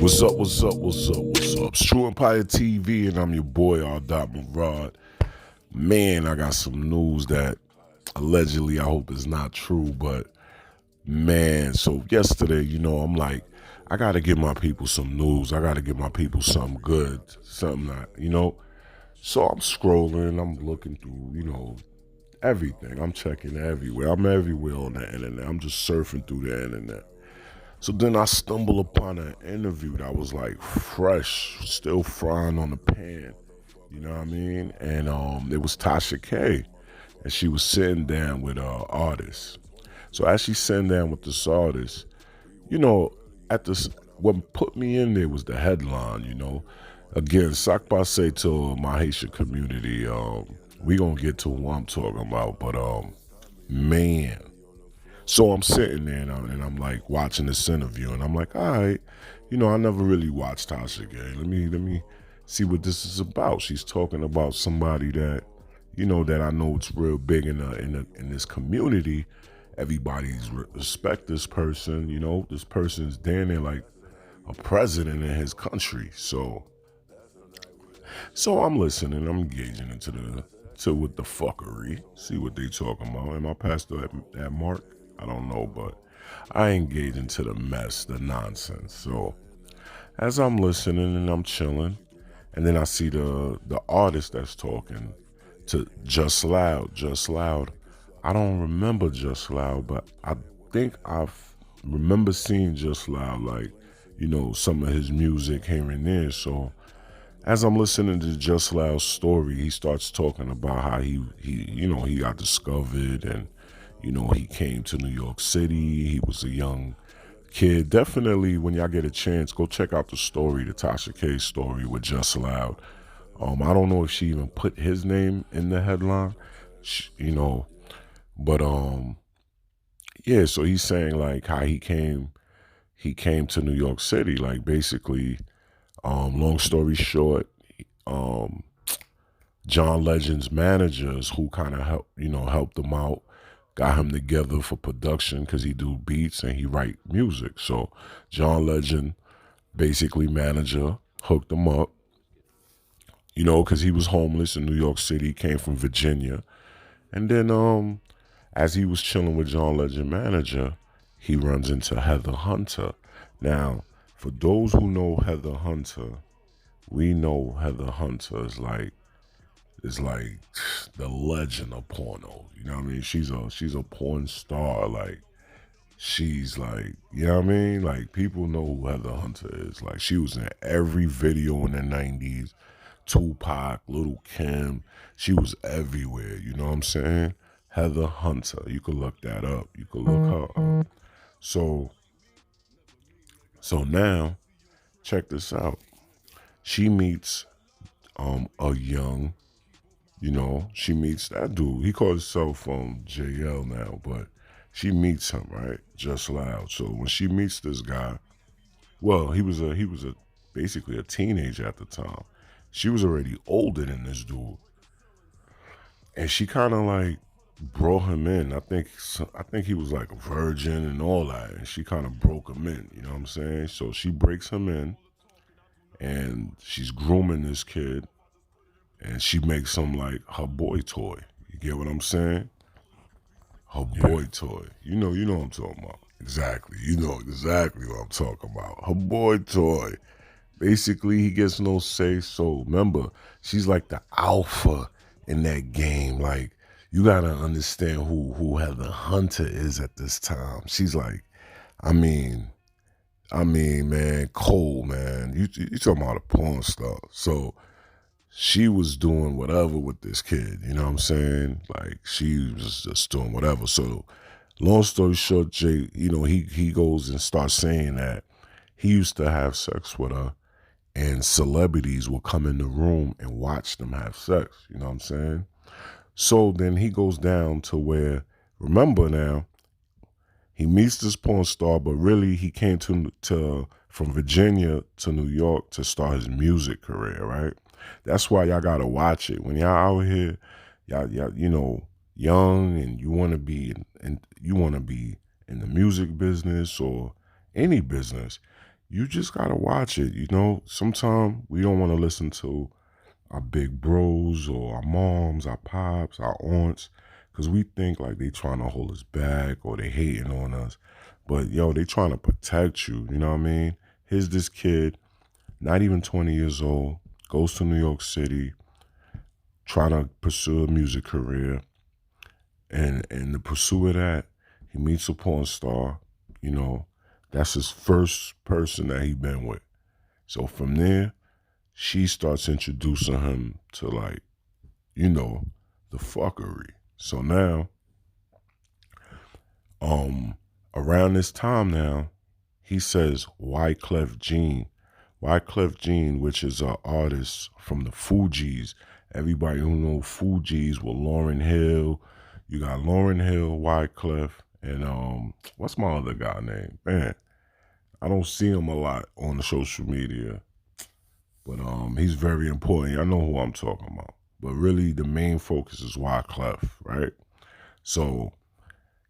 What's up, what's up, what's up, what's up? It's True Empire TV, and I'm your boy, R. Murad. Man, I got some news that allegedly I hope is not true, but man, so yesterday, I'm like, I gotta give my people some news. I gotta give my people something good, something that. So I'm scrolling, I'm looking through, everything. I'm checking everywhere. I'm everywhere on the internet. I'm just surfing through the internet. So then I stumble upon an interview that was like fresh, still frying on the pan. You know what I mean? And it was Tasha K, and she was sitting down with artists. So as she's sitting down with this artist, you know, at this, what put me in there was the headline. Again, Sac say to my Haitian community, we gonna get to what I'm talking about, but man. So I'm sitting there and I'm like watching this interview, and I'm like, all right, I never really watched Tasha Gay. Let me see what this is about. She's talking about somebody that, that I know it's real big in this community. Everybody's respect this person. This person's damn near like a president in his country. So I'm listening. I'm engaging into with the fuckery. See what they talking about. Am I past that mark? I don't know, but I engage into the mess, the nonsense. So as I'm listening and I'm chilling, and then I see the artist that's talking to Just Loud. Just Loud. I don't remember Just Loud, but I think remember seeing Just Loud, like, some of his music here and there. So as I'm listening to Just Loud's story, he starts talking about how he got discovered, and he came to New York City. He was a young kid. Definitely, when y'all get a chance, go check out the story, the Tasha K story with Just Loud. I don't know if she even put his name in the headline, but yeah. So he's saying like how he came to New York City, like basically. Long story short, um, John Legend's managers, who kind of helped him out, got him together for production because he do beats and he write music. So John Legend, basically manager, hooked him up, because he was homeless in New York City, came from Virginia. And then as he was chilling with John Legend manager, he runs into Heather Hunter. Now, for those who know Heather Hunter, we know Heather Hunter is like the legend of porno. You know what I mean? She's a porn star. Like, she's like, you know what I mean? Like, people know who Heather Hunter is. Like, she was in every video in the 90s. Tupac, Little Kim. She was everywhere. You know what I'm saying? Heather Hunter. You could look that up. You could look her up. So now, check this out. She meets a young, she meets that dude. He calls himself JL now, but she meets him, right? Just Loud. So when she meets this guy, well, he was basically a teenager at the time. She was already older than this dude, and she kind of like brought him in. I think he was like a virgin and all that, and she kind of broke him in. You know what I'm saying? So she breaks him in, and she's grooming this kid, and she makes him like her boy toy. You get what I'm saying? Her boy toy. You know what I'm talking about. Exactly. You know exactly what I'm talking about. Her boy toy. Basically, he gets no say. So remember, she's like the alpha in that game. Like, you gotta understand who Heather Hunter is at this time. She's like, I mean, man, cold, man. You talking about a porn star. So she was doing whatever with this kid, you know what I'm saying? Like, she was just doing whatever. So long story short, Jay, he goes and starts saying that he used to have sex with her, and celebrities will come in the room and watch them have sex, you know what I'm saying? So then he goes down to where, remember now, he meets this porn star, but really he came to from Virginia to New York to start his music career, right? That's why y'all gotta watch it. When y'all out here, y'all young, and you wanna be in the music business or any business, you just gotta watch it. You know, sometimes we don't want to listen to our big bros or our moms, our pops, our aunts, because we think like they trying to hold us back or they hating on us. But yo, they trying to protect you. You know what I mean? Here's this kid, not even 20 years old, goes to New York City, trying to pursue a music career. And in the pursuit of that, he meets a porn star. You know, that's his first person that he been with. So from there, she starts introducing him to like, you know, the fuckery. So now, um, around this time now, he says Wyclef Jean. Wyclef Jean, which is an artist from the Fugees. Everybody who know Fugees with Lauryn Hill. You got Lauryn Hill, Wyclef, and what's my other guy name? Man, I don't see him a lot on the social media. But he's very important. I know who I'm talking about. But really the main focus is Wyclef, right? So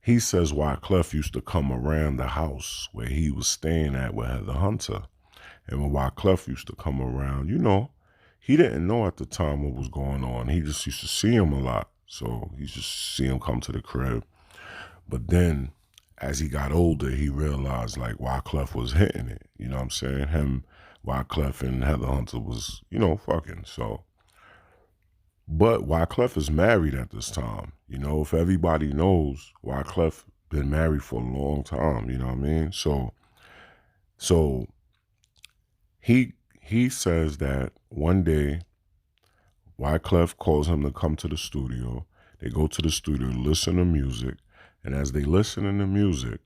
he says Wyclef used to come around the house where he was staying at with Heather Hunter. And when Wyclef used to come around, you know, he didn't know at the time what was going on. He just used to see him a lot. So he just see him come to the crib. But then as he got older, he realized like Wyclef was hitting it. You know what I'm saying? Him, Wyclef and Heather Hunter was, you know, fucking. So, but Wyclef is married at this time. You know, if everybody knows, Wyclef been married for a long time. You know what I mean? So he says that one day Wyclef calls him to come to the studio. They go to the studio, listen to music, and as they listen to the music,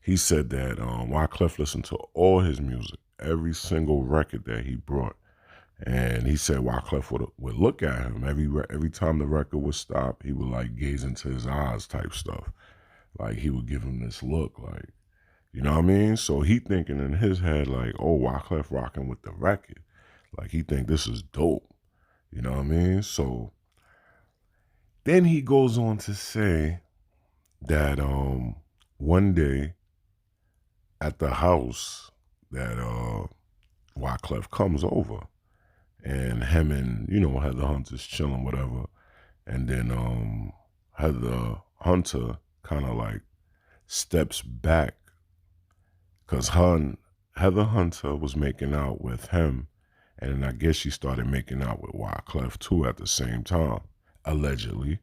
he said that Wyclef listened to all his music, every single record that he brought. And he said Wyclef would look at him every time the record would stop. He would like gaze into his eyes type stuff. Like he would give him this look like, you know what I mean? So he thinking in his head like, oh, Wyclef rocking with the record. Like he think this is dope. You know what I mean? So then he goes on to say that one day at the house that Wyclef comes over and him and, you know, Heather Hunter's chilling, whatever. And then Heather Hunter kind of like steps back because Heather Hunter was making out with him. And then I guess she started making out with Wyclef too at the same time, allegedly.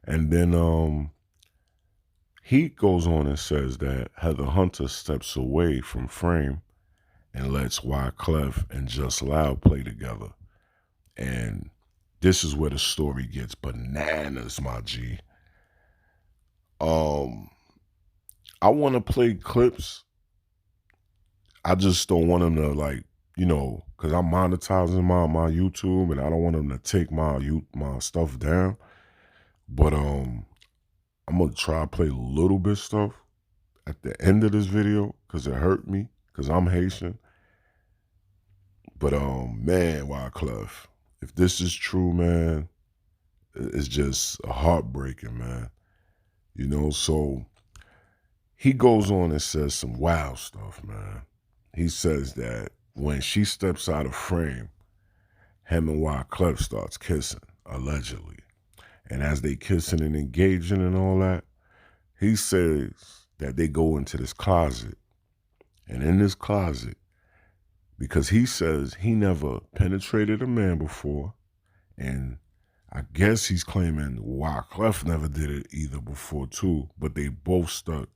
And then he goes on and says that Heather Hunter steps away from frame and lets Wyclef and Just Loud play together. And this is where the story gets bananas, my G. I want to play clips. I just don't want them to like, you know, because I'm monetizing my YouTube and I don't want them to take my stuff down. But I'm gonna try to play a little bit stuff at the end of this video because it hurt me because I'm Haitian. But man, Wyclef, if this is true, man, it's just heartbreaking, man. You know, so he goes on and says some wild stuff, man. He says that when she steps out of frame, him and Wyclef starts kissing, allegedly. And as they kissing and engaging and all that, he says that they go into this closet. And in this closet, because he says he never penetrated a man before, and I guess he's claiming Wyclef never did it either before too, but they both stuck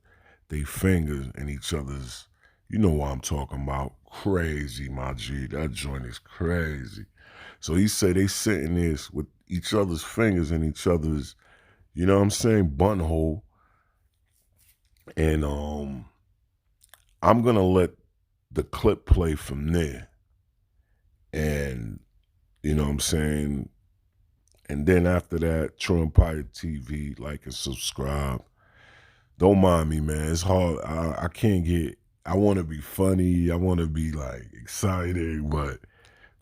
their fingers in each other's, you know what I'm talking about. Crazy, my G. That joint is crazy. So he said they sitting there with each other's fingers in each other's, you know what I'm saying, buttonhole. And I'm gonna let the clip play from there. And you know what I'm saying? And then after that, True Empire TV, like and subscribe. Don't mind me, man. It's hard. I can't get, I want to be funny. I want to be like exciting, but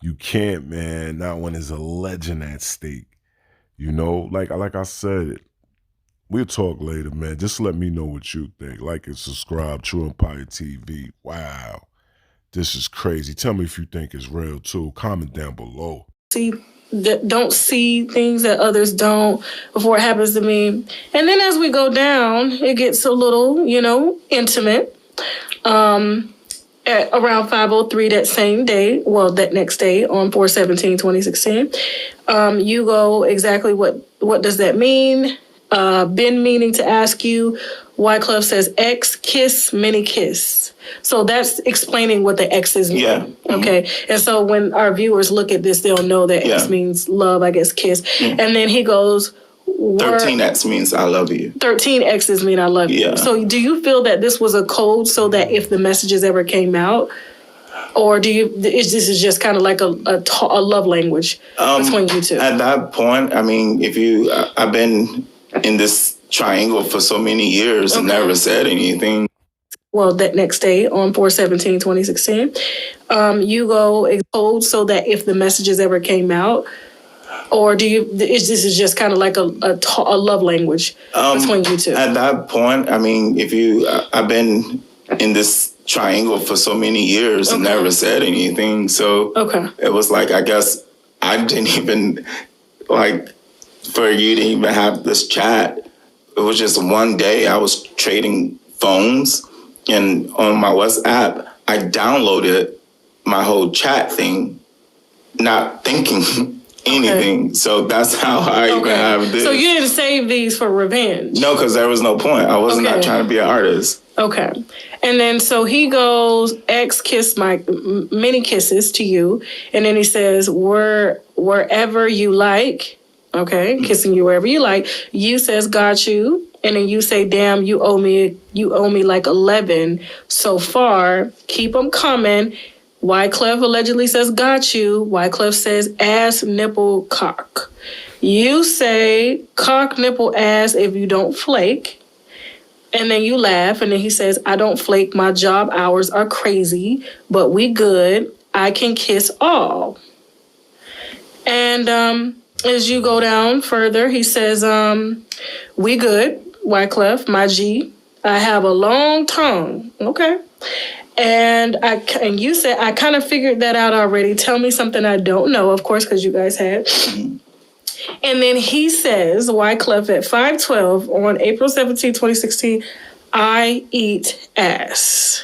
you can't, man. Not when there's a legend at stake. You know, like I said, We'll talk later, man. Just let me know what you think. Like and subscribe, True Empire TV. Wow. This is crazy. Tell me if you think it's real too. Comment down below. Don't see things that others don't before it happens to me. And then as we go down, it gets a little, intimate. At around 5:03 that same day, that next day on 4/17/2016, you go exactly what does that mean? Been meaning to ask you. Wyclef says X, kiss, many kiss. So that's explaining what the X's mean. Yeah. Okay. And so when our viewers look at this, they'll know that X means love, I guess, kiss. And then he goes, 13X means I love you. 13 X's mean I love you. So do you feel that this was a code so that if the messages ever came out, or this is just kind of like a love language between you two? At that point, I mean, I've been in this triangle for so many years and never said anything. Well, that next day on 4/17/2016, you go code so that if the messages ever came out, or this is just kind of like a love language between you two? At that point, I mean, I've been in this triangle for so many years and never said anything. So it was like, I guess I didn't even for you to even have this chat. It was just one day I was trading phones, and on my WhatsApp, I downloaded my whole chat thing, not thinking anything. So that's how I even have this. So you didn't save these for revenge? No, because there was no point. I was not trying to be an artist. Okay. And then so he goes, X kiss many kisses to you. And then he says, wherever you like. Okay. Kissing you wherever you like. You says, got you. And then you say, damn, you owe me like 11 so far. Keep them coming. Wyclef allegedly says, got you. Wyclef says, ass, nipple, cock. You say, cock, nipple, ass if you don't flake. And then you laugh. And then he says, I don't flake. My job hours are crazy, but we good. I can kiss all. And as you go down further, he says, we good. Wyclef, my G. I have a long tongue. Okay. And you said, I kind of figured that out already. Tell me something I don't know, of course, because you guys had. And then he says, Wyclef at 5:12 on April 17, 2016, I eat ass.